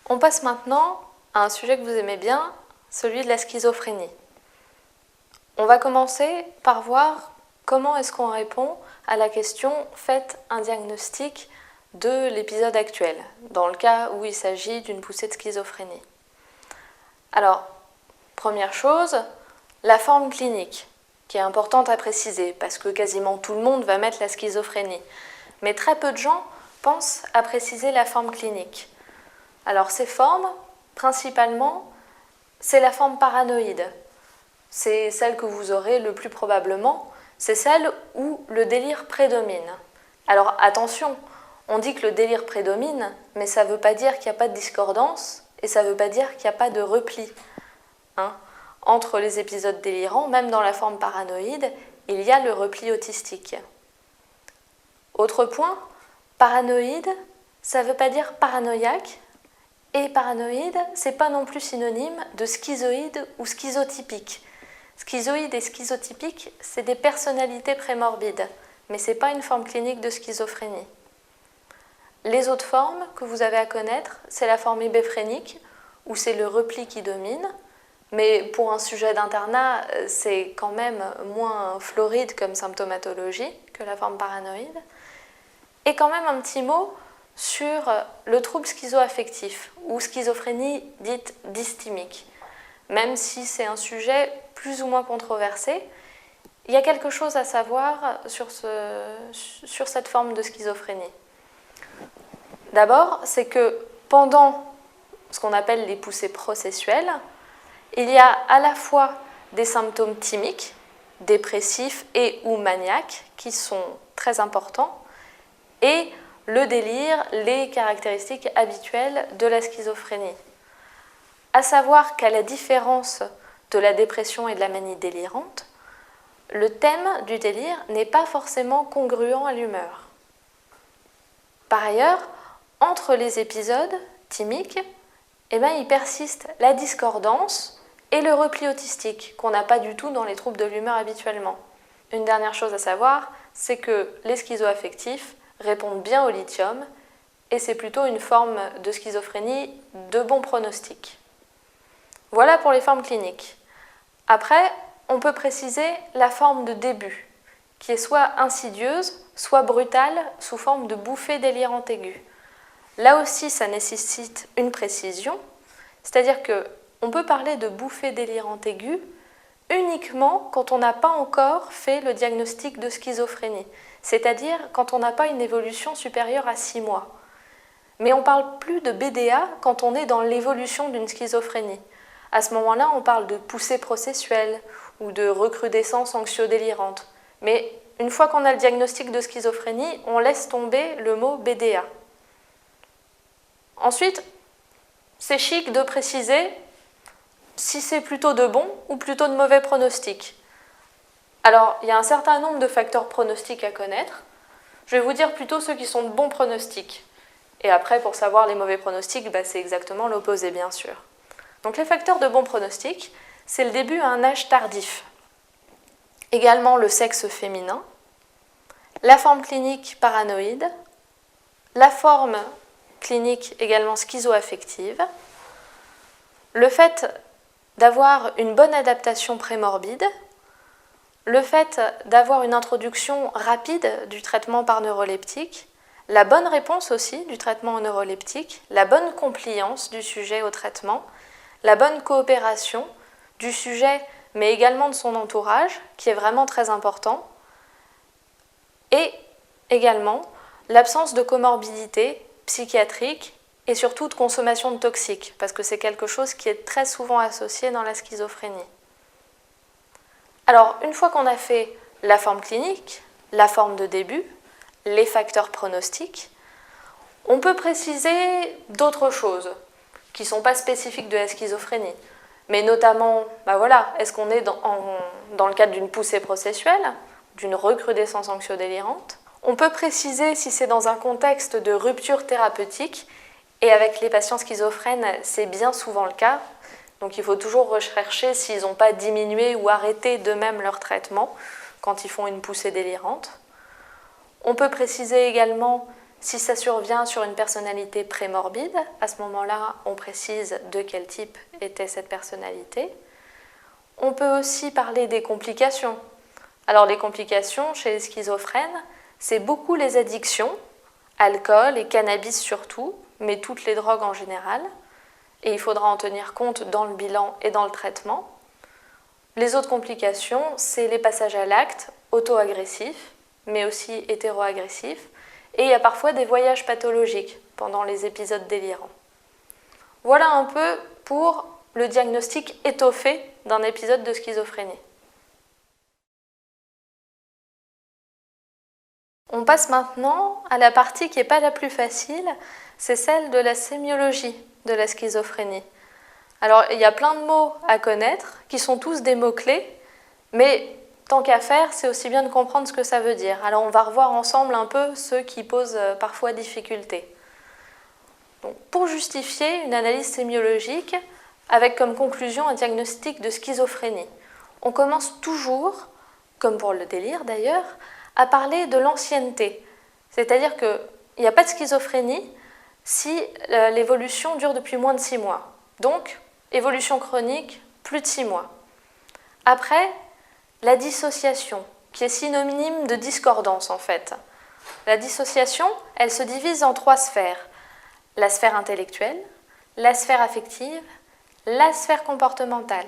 On passe maintenant à un sujet que vous aimez bien, celui de la schizophrénie. On va commencer par voir comment est-ce qu'on répond à la question « Faites un diagnostic de l'épisode actuel », dans le cas où il s'agit d'une poussée de schizophrénie. Alors, première chose, la forme clinique, qui est importante à préciser, parce que quasiment tout le monde va mettre la schizophrénie. Mais très peu de gens pensent à préciser la forme clinique. Alors, ces formes, principalement, c'est la forme paranoïde. C'est celle que vous aurez le plus probablement, c'est celle où le délire prédomine. Alors attention, on dit que le délire prédomine, mais ça ne veut pas dire qu'il n'y a pas de discordance et ça ne veut pas dire qu'il n'y a pas de repli. Entre les épisodes délirants, même dans la forme paranoïde, il y a le repli autistique. Autre point, paranoïde, ça ne veut pas dire paranoïaque, et paranoïde, c'est pas non plus synonyme de schizoïde ou schizotypique. Schizoïde et schizotypique, c'est des personnalités prémorbides, mais ce n'est pas une forme clinique de schizophrénie. Les autres formes que vous avez à connaître, c'est la forme hébéphrénique, où c'est le repli qui domine, mais pour un sujet d'internat, c'est quand même moins floride comme symptomatologie que la forme paranoïde. Et quand même un petit mot sur le trouble schizoaffectif, ou schizophrénie dite dysthymique. Même si c'est un sujet plus ou moins controversé, il y a quelque chose à savoir sur cette forme de schizophrénie. D'abord, c'est que pendant ce qu'on appelle les poussées processuelles, il y a à la fois des symptômes thymiques, dépressifs et ou maniaques, qui sont très importants, et le délire, les caractéristiques habituelles de la schizophrénie. À savoir qu'à la différence de la dépression et de la manie délirante, le thème du délire n'est pas forcément congruent à l'humeur. Par ailleurs, entre les épisodes thymiques, il persiste la discordance et le repli autistique, qu'on n'a pas du tout dans les troubles de l'humeur habituellement. Une dernière chose à savoir, c'est que les schizoaffectifs répondent bien au lithium, et c'est plutôt une forme de schizophrénie de bon pronostic. Voilà pour les formes cliniques. Après, on peut préciser la forme de début, qui est soit insidieuse, soit brutale, sous forme de bouffée délirante aiguë. Là aussi, ça nécessite une précision, c'est-à-dire qu'on peut parler de bouffée délirante aiguë uniquement quand on n'a pas encore fait le diagnostic de schizophrénie, c'est-à-dire quand on n'a pas une évolution supérieure à 6 mois. Mais on ne parle plus de BDA quand on est dans l'évolution d'une schizophrénie. À ce moment-là, on parle de poussée processuelle ou de recrudescence anxio-délirante. Mais une fois qu'on a le diagnostic de schizophrénie, on laisse tomber le mot BDA. Ensuite, c'est chic de préciser si c'est plutôt de bon ou plutôt de mauvais pronostic. Alors, il y a un certain nombre de facteurs pronostiques à connaître. Je vais vous dire plutôt ceux qui sont de bons pronostics. Et après, pour savoir les mauvais pronostics, c'est exactement l'opposé, bien sûr. Donc les facteurs de bon pronostic, c'est le début à un âge tardif. Également le sexe féminin, la forme clinique paranoïde, la forme clinique également schizoaffective, le fait d'avoir une bonne adaptation prémorbide, le fait d'avoir une introduction rapide du traitement par neuroleptique, la bonne réponse aussi du traitement en neuroleptique, la bonne compliance du sujet au traitement, la bonne coopération du sujet, mais également de son entourage, qui est vraiment très important, et également l'absence de comorbidité psychiatrique et surtout de consommation de toxiques, parce que c'est quelque chose qui est très souvent associé dans la schizophrénie. Alors, une fois qu'on a fait la forme clinique, la forme de début, les facteurs pronostiques, on peut préciser d'autres choses qui ne sont pas spécifiques de la schizophrénie, mais notamment, est-ce qu'on est dans le cadre d'une poussée processuelle, d'une recrudescence anxio-délirante? On peut préciser si c'est dans un contexte de rupture thérapeutique, et avec les patients schizophrènes, c'est bien souvent le cas, donc il faut toujours rechercher s'ils n'ont pas diminué ou arrêté d'eux-mêmes leur traitement quand ils font une poussée délirante. On peut préciser également Si ça survient sur une personnalité prémorbide, à ce moment-là, on précise de quel type était cette personnalité. On peut aussi parler des complications. Alors les complications chez les schizophrènes, c'est beaucoup les addictions, alcool et cannabis surtout, mais toutes les drogues en général, et il faudra en tenir compte dans le bilan et dans le traitement. Les autres complications, c'est les passages à l'acte auto-agressifs, mais aussi hétéro-agressifs, et il y a parfois des voyages pathologiques pendant les épisodes délirants. Voilà un peu pour le diagnostic étoffé d'un épisode de schizophrénie. On passe maintenant à la partie qui n'est pas la plus facile, c'est celle de la sémiologie de la schizophrénie. Alors, il y a plein de mots à connaître, qui sont tous des mots-clés, mais tant qu'à faire, c'est aussi bien de comprendre ce que ça veut dire. Alors, on va revoir ensemble un peu ceux qui posent parfois difficulté. Donc, pour justifier une analyse sémiologique, avec comme conclusion un diagnostic de schizophrénie, on commence toujours, comme pour le délire d'ailleurs, à parler de l'ancienneté. C'est-à-dire qu'il n'y a pas de schizophrénie si l'évolution dure depuis moins de 6 mois. Donc, évolution chronique, plus de 6 mois. Après, la dissociation, qui est synonyme de discordance en fait. La dissociation, elle se divise en 3 sphères. La sphère intellectuelle, la sphère affective, la sphère comportementale.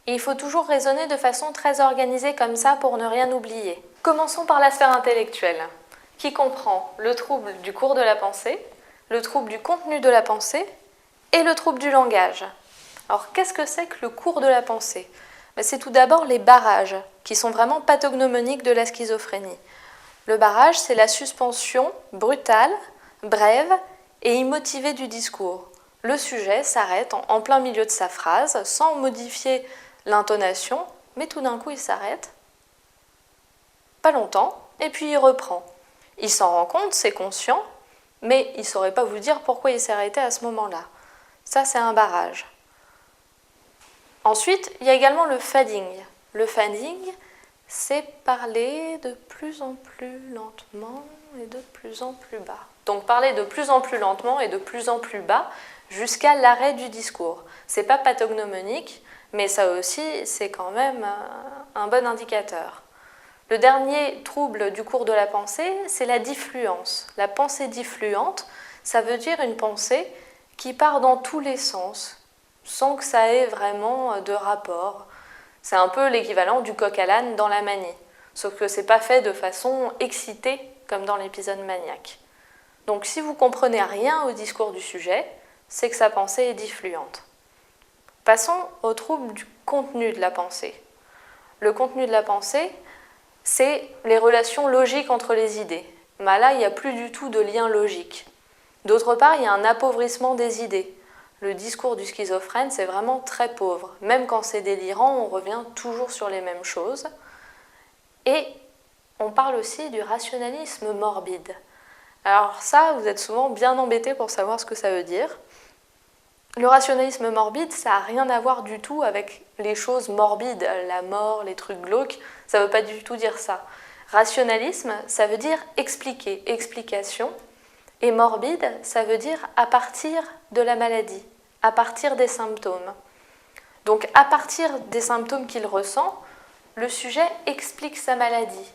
Et il faut toujours raisonner de façon très organisée comme ça pour ne rien oublier. Commençons par la sphère intellectuelle, qui comprend le trouble du cours de la pensée, le trouble du contenu de la pensée et le trouble du langage. Alors, qu'est-ce que c'est que le cours de la pensée ? C'est tout d'abord les barrages, qui sont vraiment pathognomoniques de la schizophrénie. Le barrage, c'est la suspension brutale, brève et immotivée du discours. Le sujet s'arrête en plein milieu de sa phrase, sans modifier l'intonation, mais tout d'un coup, il s'arrête, pas longtemps, et puis il reprend. Il s'en rend compte, c'est conscient, mais il ne saurait pas vous dire pourquoi il s'est arrêté à ce moment-là. Ça, c'est un barrage. Ensuite, il y a également le fading. Le fading, c'est parler de plus en plus lentement et de plus en plus bas. Donc parler de plus en plus lentement et de plus en plus bas jusqu'à l'arrêt du discours. C'est pas pathognomonique, mais ça aussi, c'est quand même un bon indicateur. Le dernier trouble du cours de la pensée, c'est la diffluence. La pensée diffluente, ça veut dire une pensée qui part dans tous les sens, sans que ça ait vraiment de rapport. C'est un peu l'équivalent du coq à l'âne dans la manie, sauf que c'est pas fait de façon excitée comme dans l'épisode maniaque. Donc si vous comprenez rien au discours du sujet, c'est que sa pensée est diffluente. Passons au trouble du contenu de la pensée. Le contenu de la pensée, c'est les relations logiques entre les idées. Mais là, il n'y a plus du tout de lien logique. D'autre part, il y a un appauvrissement des idées. Le discours du schizophrène, c'est vraiment très pauvre. Même quand c'est délirant, on revient toujours sur les mêmes choses. Et on parle aussi du rationalisme morbide. Alors ça, vous êtes souvent bien embêtés pour savoir ce que ça veut dire. Le rationalisme morbide, ça n'a rien à voir du tout avec les choses morbides, la mort, les trucs glauques, ça ne veut pas du tout dire ça. Rationalisme, ça veut dire expliquer, explication, et morbide, ça veut dire à partir de la maladie, à partir des symptômes. Donc à partir des symptômes qu'il ressent, le sujet explique sa maladie.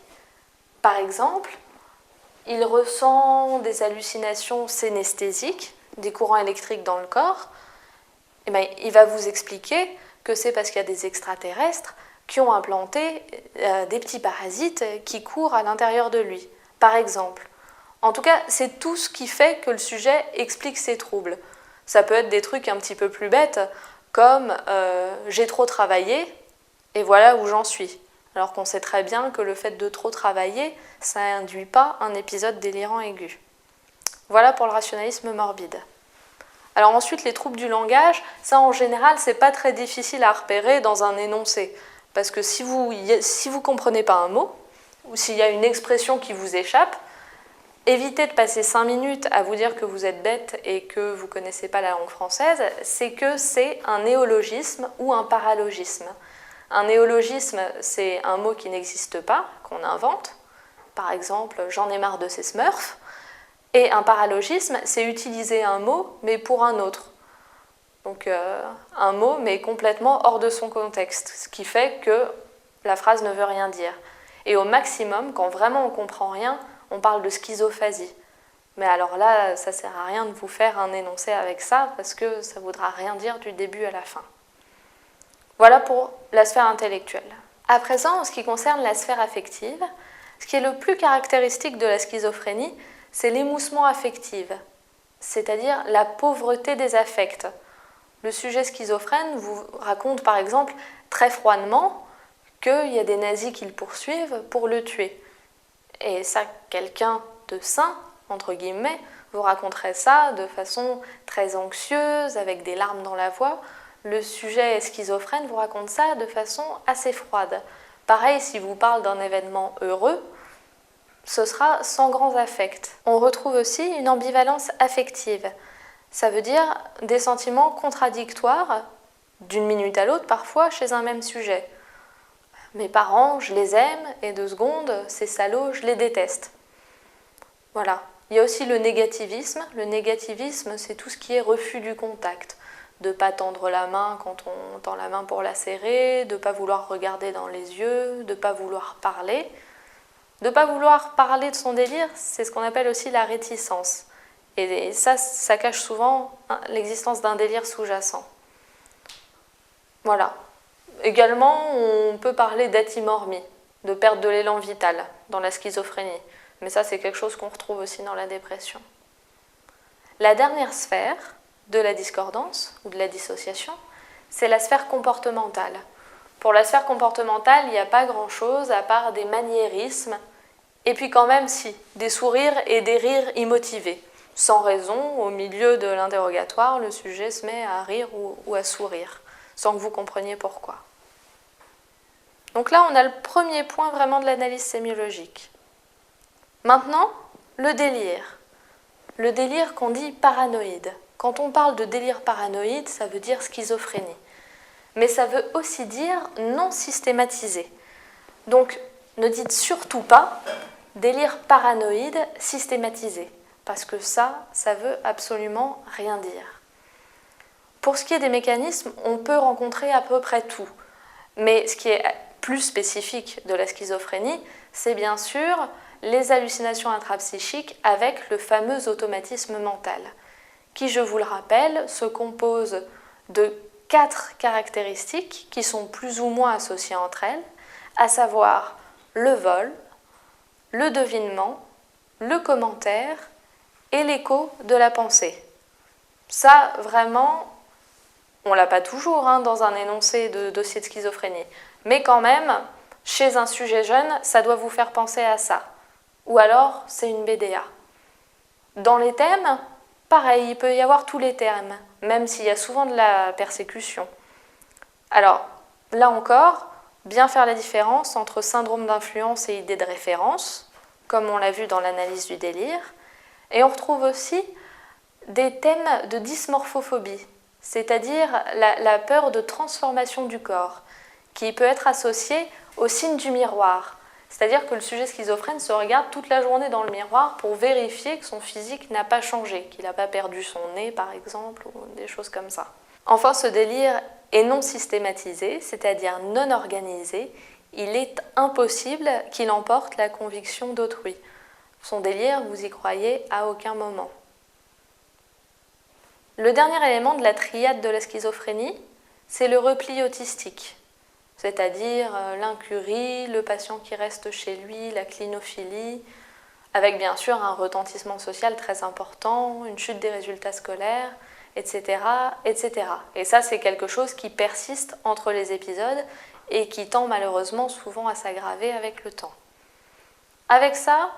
Par exemple, il ressent des hallucinations synesthésiques, des courants électriques dans le corps, et bien, il va vous expliquer que c'est parce qu'il y a des extraterrestres qui ont implanté des petits parasites qui courent à l'intérieur de lui, par exemple. En tout cas, c'est tout ce qui fait que le sujet explique ses troubles. Ça peut être des trucs un petit peu plus bêtes, comme j'ai trop travaillé et voilà où j'en suis. Alors qu'on sait très bien que le fait de trop travailler, ça n'induit pas un épisode délirant aigu. Voilà pour le rationalisme morbide. Alors ensuite, les troubles du langage, ça en général, c'est pas très difficile à repérer dans un énoncé. Parce que si vous comprenez pas un mot, ou s'il y a une expression qui vous échappe, évitez de passer 5 minutes à vous dire que vous êtes bête et que vous connaissez pas la langue française, c'est que c'est un néologisme ou un paralogisme. Un néologisme, c'est un mot qui n'existe pas, qu'on invente. Par exemple, j'en ai marre de ces smurfs. Et un paralogisme, c'est utiliser un mot, mais pour un autre. Donc un mot, mais complètement hors de son contexte, ce qui fait que la phrase ne veut rien dire. Et au maximum, quand vraiment on ne comprend rien, on parle de schizophasie. Mais alors là, ça ne sert à rien de vous faire un énoncé avec ça, parce que ça ne voudra rien dire du début à la fin. Voilà pour la sphère intellectuelle. À présent, en ce qui concerne la sphère affective, ce qui est le plus caractéristique de la schizophrénie, c'est l'émoussement affectif, c'est-à-dire la pauvreté des affects. Le sujet schizophrène vous raconte par exemple très froidement qu'il y a des nazis qui le poursuivent pour le tuer. Et ça, quelqu'un de sain, entre guillemets, vous raconterait ça de façon très anxieuse, avec des larmes dans la voix. Le sujet schizophrène vous raconte ça de façon assez froide. Pareil, si vous parle d'un événement heureux, ce sera sans grands affects. On retrouve aussi une ambivalence affective. Ça veut dire des sentiments contradictoires, d'une minute à l'autre parfois, chez un même sujet. Mes parents, je les aime, et 2 secondes, ces salauds, je les déteste. Voilà. Il y a aussi le négativisme. Le négativisme, c'est tout ce qui est refus du contact. De ne pas tendre la main quand on tend la main pour la serrer, de ne pas vouloir regarder dans les yeux, de ne pas vouloir parler. De ne pas vouloir parler de son délire, c'est ce qu'on appelle aussi la réticence. Et ça cache souvent l'existence d'un délire sous-jacent. Voilà. Également, on peut parler d'athymormie, de perte de l'élan vital dans la schizophrénie. Mais ça, c'est quelque chose qu'on retrouve aussi dans la dépression. La dernière sphère de la discordance ou de la dissociation, c'est la sphère comportementale. Pour la sphère comportementale, il n'y a pas grand-chose à part des maniérismes, et puis quand même, si, des sourires et des rires immotivés. Sans raison, au milieu de l'interrogatoire, le sujet se met à rire ou à sourire, sans que vous compreniez pourquoi. Donc là, on a le premier point vraiment de l'analyse sémiologique. Maintenant, le délire. Le délire qu'on dit paranoïde. Quand on parle de délire paranoïde, ça veut dire schizophrénie. Mais ça veut aussi dire non systématisé. Donc, ne dites surtout pas délire paranoïde systématisé, parce que ça veut absolument rien dire. Pour ce qui est des mécanismes, on peut rencontrer à peu près tout. Mais ce qui est plus spécifique de la schizophrénie, c'est bien sûr les hallucinations intrapsychiques avec le fameux automatisme mental, qui, je vous le rappelle, se compose de 4 caractéristiques qui sont plus ou moins associées entre elles, à savoir le vol, le devinement, le commentaire et l'écho de la pensée. Ça, vraiment, on ne l'a pas toujours dans un énoncé de dossier de schizophrénie, mais quand même, chez un sujet jeune, ça doit vous faire penser à ça. Ou alors, c'est une BDA. Dans les thèmes, pareil, il peut y avoir tous les termes, même s'il y a souvent de la persécution. Alors, là encore, bien faire la différence entre syndrome d'influence et idée de référence, comme on l'a vu dans l'analyse du délire. Et on retrouve aussi des thèmes de dysmorphophobie, c'est-à-dire la peur de transformation du corps, qui peut être associée au signe du miroir. C'est-à-dire que le sujet schizophrène se regarde toute la journée dans le miroir pour vérifier que son physique n'a pas changé, qu'il n'a pas perdu son nez par exemple, ou des choses comme ça. Enfin, ce délire est non systématisé, c'est-à-dire non organisé. Il est impossible qu'il emporte la conviction d'autrui. Son délire, vous y croyez à aucun moment. Le dernier élément de la triade de la schizophrénie, c'est le repli autistique. C'est-à-dire l'incurie, le patient qui reste chez lui, la clinophilie, avec bien sûr un retentissement social très important, une chute des résultats scolaires, etc., etc. Et ça, c'est quelque chose qui persiste entre les épisodes et qui tend malheureusement souvent à s'aggraver avec le temps. Avec ça,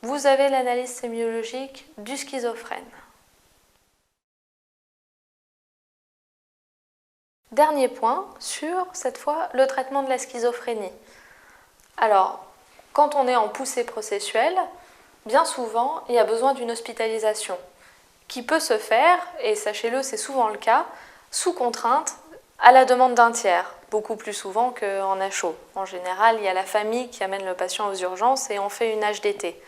vous avez l'analyse sémiologique du schizophrène. Dernier point sur, cette fois, le traitement de la schizophrénie. Alors, quand on est en poussée processuelle, bien souvent, il y a besoin d'une hospitalisation qui peut se faire, et sachez-le, c'est souvent le cas, sous contrainte à la demande d'un tiers, beaucoup plus souvent qu'en HO. En général, il y a la famille qui amène le patient aux urgences et on fait une HDT.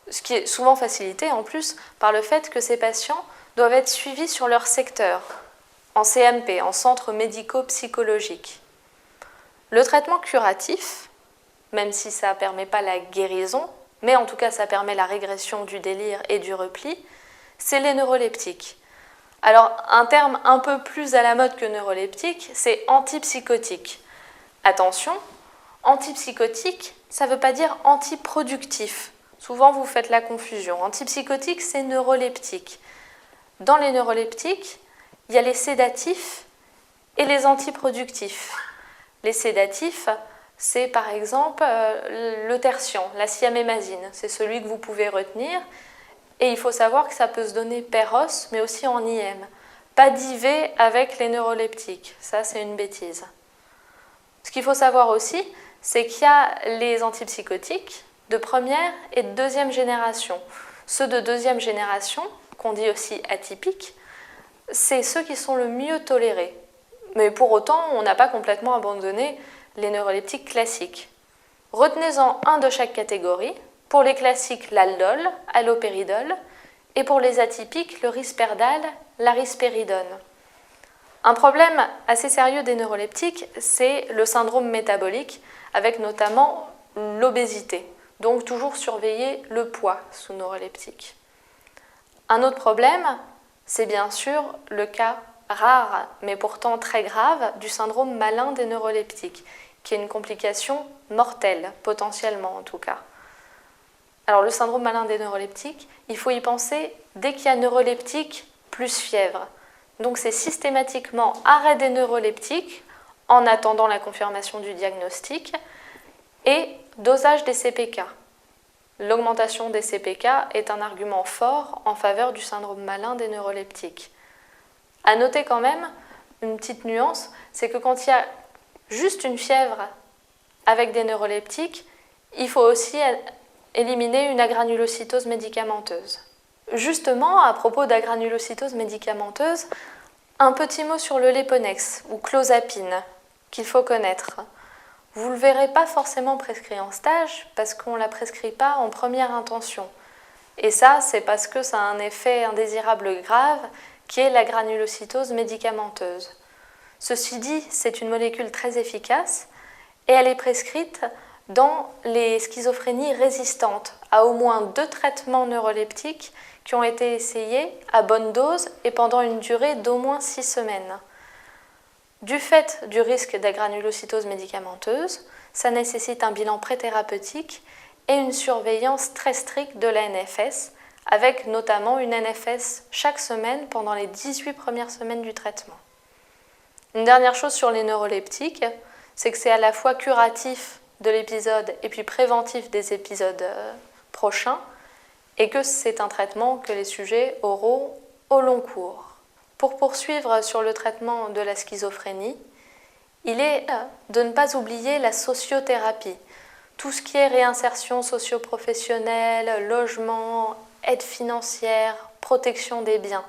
ce qui est souvent facilité en plus par le fait que ces patients doivent être suivis sur leur secteur, en CMP, en centre médico-psychologique. Le traitement curatif, même si ça ne permet pas la guérison, mais en tout cas ça permet la régression du délire et du repli, c'est les neuroleptiques. Alors un terme un peu plus à la mode que neuroleptique, c'est antipsychotique. Attention, antipsychotique, ça ne veut pas dire antiproductif. Souvent vous faites la confusion. Antipsychotique, c'est neuroleptique. Dans les neuroleptiques, il y a les sédatifs et les antiproductifs. Les sédatifs, c'est par exemple le tertian, la siamémazine. C'est celui que vous pouvez retenir. Et il faut savoir que ça peut se donner per os, mais aussi en IM. Pas d'IV avec les neuroleptiques. Ça, c'est une bêtise. Ce qu'il faut savoir aussi, c'est qu'il y a les antipsychotiques de première et de deuxième génération. Ceux de deuxième génération, qu'on dit aussi atypiques, c'est ceux qui sont le mieux tolérés. Mais pour autant, on n'a pas complètement abandonné les neuroleptiques classiques. Retenez-en un de chaque catégorie. Pour les classiques, l'aldol, allopéridol, et pour les atypiques, le risperdal, la risperidone. Un problème assez sérieux des neuroleptiques, c'est le syndrome métabolique, avec notamment l'obésité. Donc toujours surveiller le poids sous neuroleptique. Un autre problème, c'est bien sûr le cas rare, mais pourtant très grave, du syndrome malin des neuroleptiques, qui est une complication mortelle, potentiellement en tout cas. Alors le syndrome malin des neuroleptiques, il faut y penser dès qu'il y a neuroleptique plus fièvre. Donc c'est systématiquement arrêt des neuroleptiques en attendant la confirmation du diagnostic et dosage des CPK. L'augmentation des CPK est un argument fort en faveur du syndrome malin des neuroleptiques. À noter quand même une petite nuance, c'est que quand il y a juste une fièvre avec des neuroleptiques, il faut aussi éliminer une agranulocytose médicamenteuse. Justement, à propos d'agranulocytose médicamenteuse, un petit mot sur le Leponex ou clozapine qu'il faut connaître. Vous ne le verrez pas forcément prescrit en stage parce qu'on ne la prescrit pas en première intention. Et ça, c'est parce que ça a un effet indésirable grave qui est la granulocytose médicamenteuse. Ceci dit, c'est une molécule très efficace et elle est prescrite dans les schizophrénies résistantes à au moins 2 traitements neuroleptiques qui ont été essayés à bonne dose et pendant une durée d'au moins 6 semaines. Du fait du risque d'agranulocytose médicamenteuse, ça nécessite un bilan préthérapeutique et une surveillance très stricte de la NFS, avec notamment une NFS chaque semaine pendant les 18 premières semaines du traitement. Une dernière chose sur les neuroleptiques, c'est que c'est à la fois curatif de l'épisode et puis préventif des épisodes prochains, et que c'est un traitement que les sujets auront au long cours. Pour poursuivre sur le traitement de la schizophrénie, il est de ne pas oublier la sociothérapie. Tout ce qui est réinsertion socio-professionnelle, logement, aide financière, protection des biens.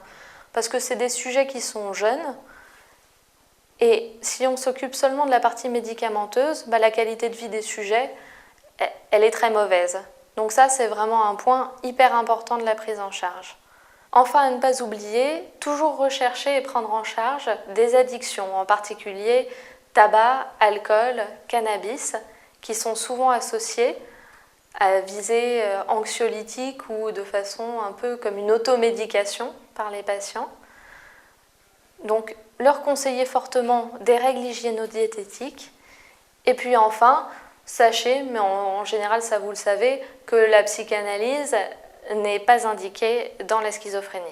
Parce que c'est des sujets qui sont jeunes. Et si on s'occupe seulement de la partie médicamenteuse, la qualité de vie des sujets, elle est très mauvaise. Donc ça, c'est vraiment un point hyper important de la prise en charge. Enfin, à ne pas oublier, toujours rechercher et prendre en charge des addictions, en particulier tabac, alcool, cannabis, qui sont souvent associés à visée anxiolytique ou de façon un peu comme une automédication par les patients. Donc, leur conseiller fortement des règles hygiéno-diététiques. Et puis enfin, sachez, mais en général ça vous le savez, que la psychanalyse n'est pas indiquée dans la schizophrénie.